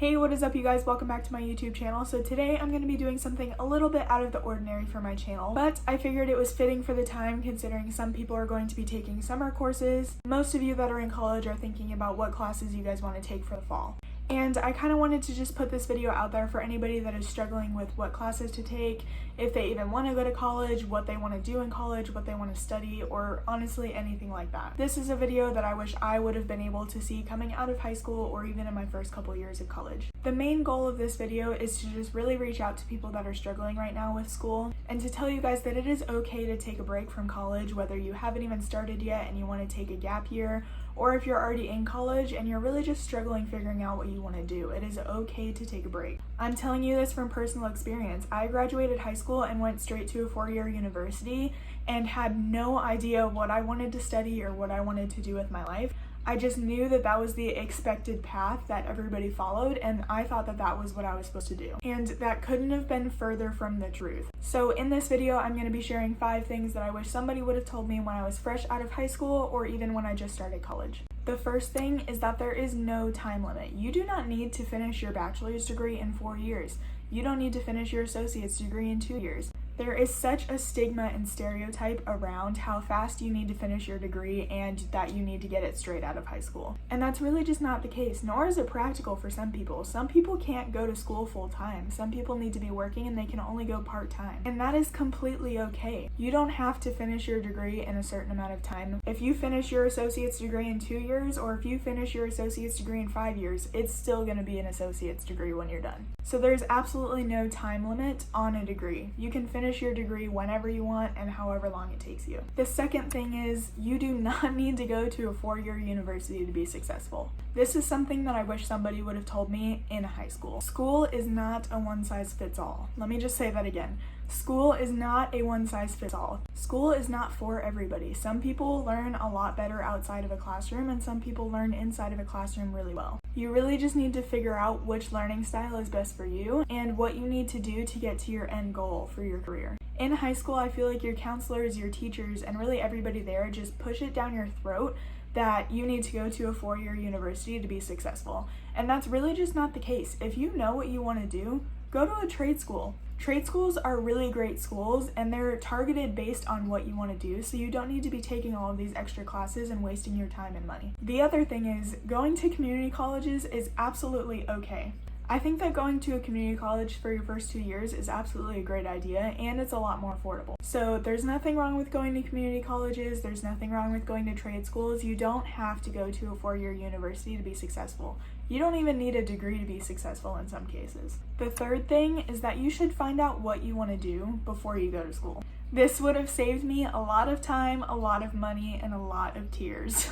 Hey, what is up you guys? Welcome back to my YouTube channel. So today I'm going to be doing something a little bit out of the ordinary for my channel, but I figured it was fitting for the time considering some people are going to be taking summer courses. Most of you that are in college are thinking about what classes you guys want to take for the fall. And I kind of wanted to just put this video out there for anybody that is struggling with what classes to take, if they even want to go to college, what they want to do in college, what they want to study, or honestly anything like that. This is a video that I wish I would have been able to see coming out of high school or even in my first couple years of college. The main goal of this video is to just really reach out to people that are struggling right now with school and to tell you guys that it is okay to take a break from college, whether you haven't even started yet and you want to take a gap year, or if you're already in college and you're really just struggling figuring out what you want to do. It is okay to take a break. I'm telling you this from personal experience. I graduated high school and went straight to a 4-year university and had no idea what I wanted to study or what I wanted to do with my life. I just knew that that was the expected path that everybody followed, and I thought that that was what I was supposed to do. And that couldn't have been further from the truth. So in this video, I'm going to be sharing 5 things that I wish somebody would have told me when I was fresh out of high school or even when I just started college. The first thing is that there is no time limit. You do not need to finish your bachelor's degree in 4 years. You don't need to finish your associate's degree in 2 years. There is such a stigma and stereotype around how fast you need to finish your degree and that you need to get it straight out of high school. And that's really just not the case, nor is it practical for some people. Some people can't go to school full time. Some people need to be working and they can only go part-time. And that is completely okay. You don't have to finish your degree in a certain amount of time. If you finish your associate's degree in 2 years, or if you finish your associate's degree in 5 years, it's still going to be an associate's degree when you're done. So there's absolutely no time limit on a degree. You can finish your degree whenever you want and however long it takes you. The second thing is you do not need to go to a 4-year university to be successful. This is something that I wish somebody would have told me in high school. School is not a one-size-fits-all. Let me just say that again. School is not a one-size-fits-all. School is not for everybody. Some people learn a lot better outside of a classroom and some people learn inside of a classroom really well. You really just need to figure out which learning style is best for you and what you need to do to get to your end goal for your career. In high school, I feel like your counselors, your teachers, and really everybody there just push it down your throat that you need to go to a 4-year university to be successful. And that's really just not the case. If you know what you want to do, go to a trade school. Trade schools are really great schools and they're targeted based on what you want to do, so you don't need to be taking all of these extra classes and wasting your time and money. The other thing is going to community colleges is absolutely okay. I think that going to a community college for your first 2 years is absolutely a great idea and it's a lot more affordable. So there's nothing wrong with going to community colleges, there's nothing wrong with going to trade schools. You don't have to go to a 4-year university to be successful. You don't even need a degree to be successful in some cases. The third thing is that you should find out what you want to do before you go to school. This would have saved me a lot of time, a lot of money, and a lot of tears.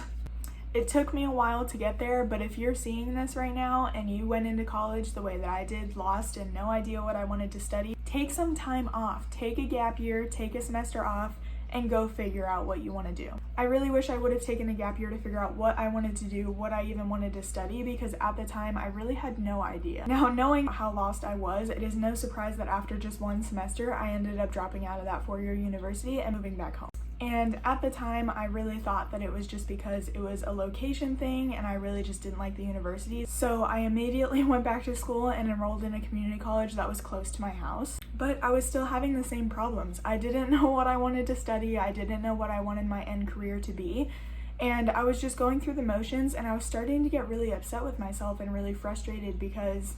It took me a while to get there, but if you're seeing this right now and you went into college the way that I did, lost and no idea what I wanted to study, take some time off. Take a gap year, take a semester off, and go figure out what you want to do. I really wish I would have taken a gap year to figure out what I wanted to do, what I even wanted to study, because at the time I really had no idea. Now, knowing how lost I was, it is no surprise that after just 1 semester, I ended up dropping out of that 4-year university and moving back home. And at the time, I really thought that it was just because it was a location thing and I really just didn't like the university. So I immediately went back to school and enrolled in a community college that was close to my house. But I was still having the same problems. I didn't know what I wanted to study. I didn't know what I wanted my end career to be. And I was just going through the motions and I was starting to get really upset with myself and really frustrated because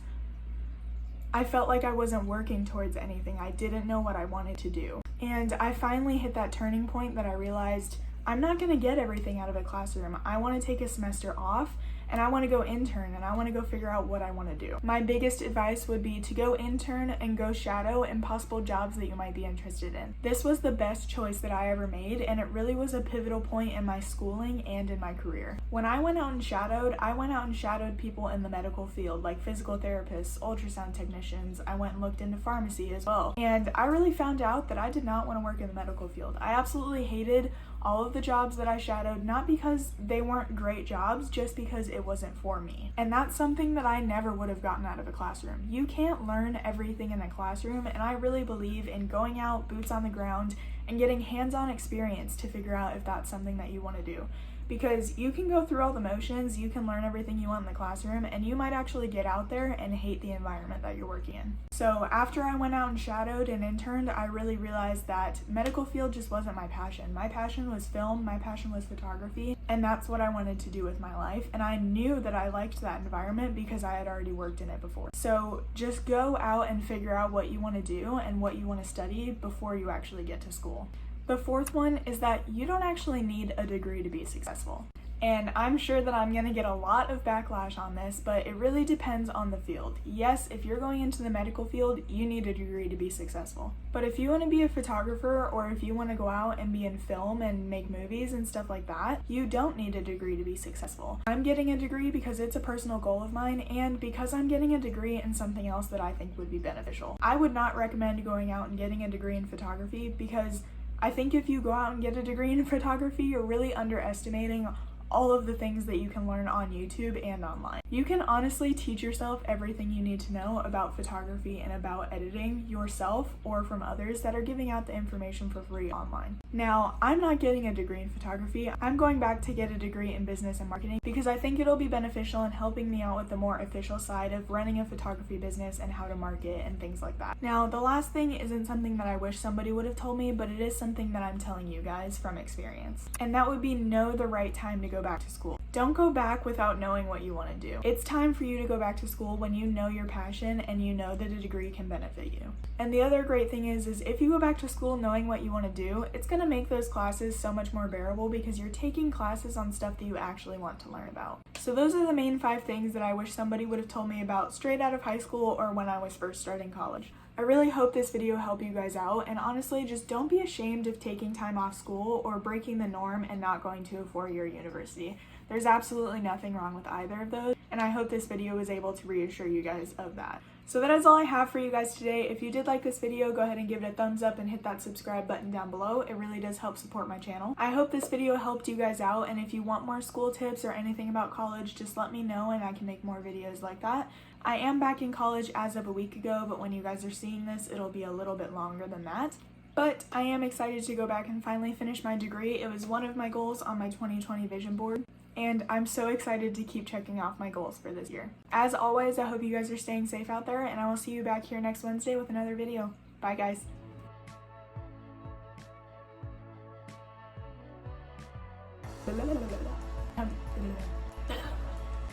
I felt like I wasn't working towards anything. I didn't know what I wanted to do. And I finally hit that turning point that I realized I'm not going to get everything out of a classroom. I want to take a semester off and I want to go intern and I want to go figure out what I want to do. My biggest advice would be to go intern and go shadow in possible jobs that you might be interested in. This was the best choice that I ever made and it really was a pivotal point in my schooling and in my career. When I went out and shadowed people in the medical field like physical therapists, ultrasound technicians. I went and looked into pharmacy as well. And I really found out that I did not want to work in the medical field. I absolutely hated all of the jobs that I shadowed, not because they weren't great jobs, just because it wasn't for me. And that's something that I never would have gotten out of a classroom. You can't learn everything in a classroom, and I really believe in going out, boots on the ground, and getting hands-on experience to figure out if that's something that you want to do. because you can go through all the motions, you can learn everything you want in the classroom, and you might actually get out there and hate the environment that you're working in. So after I went out and shadowed and interned, I really realized that medical field just wasn't my passion. My passion was film, my passion was photography, and that's what I wanted to do with my life. And I knew that I liked that environment because I had already worked in it before. So just go out and figure out what you want to do and what you want to study before you actually get to school. The fourth one is that you don't actually need a degree to be successful. And I'm sure that I'm going to get a lot of backlash on this, but it really depends on the field. Yes, if you're going into the medical field, you need a degree to be successful. But if you want to be a photographer, or if you want to go out and be in film and make movies and stuff like that, you don't need a degree to be successful. I'm getting a degree because it's a personal goal of mine, and because I'm getting a degree in something else that I think would be beneficial. I would not recommend going out and getting a degree in photography, because I think if you go out and get a degree in photography, you're really underestimating all of the things that you can learn on YouTube and online. You can honestly teach yourself everything you need to know about photography and about editing yourself or from others that are giving out the information for free online. Now, I'm not getting a degree in photography. I'm going back to get a degree in business and marketing because I think it'll be beneficial in helping me out with the more official side of running a photography business and how to market and things like that. Now, the last thing isn't something that I wish somebody would have told me, but it is something that I'm telling you guys from experience. And that would be know the right time to go back to school. Don't go back without knowing what you want to do. It's time for you to go back to school when you know your passion and you know that a degree can benefit you. And the other great thing is if you go back to school knowing what you want to do, it's going to make those classes so much more bearable because you're taking classes on stuff that you actually want to learn about. So those are the main 5 things that I wish somebody would have told me about straight out of high school or when I was first starting college. I really hope this video helped you guys out, and honestly, just don't be ashamed of taking time off school or breaking the norm and not going to a 4-year university. There's absolutely nothing wrong with either of those, and I hope this video was able to reassure you guys of that. So that is all I have for you guys today. If you did like this video, go ahead and give it a thumbs up and hit that subscribe button down below. It really does help support my channel. I hope this video helped you guys out, and if you want more school tips or anything about college, just let me know and I can make more videos like that. I am back in college as of a week ago, but when you guys are seeing this, it'll be a little bit longer than that. But I am excited to go back and finally finish my degree. It was one of my goals on my 2020 vision board, and I'm so excited to keep checking off my goals for this year. As always, I hope you guys are staying safe out there, and I will see you back here next Wednesday with another video. Bye, guys.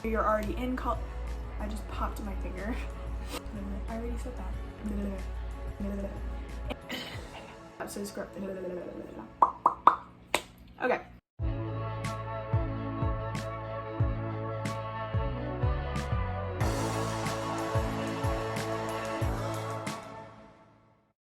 You're already in college. I just popped my finger. I already said that. So scrub. Okay.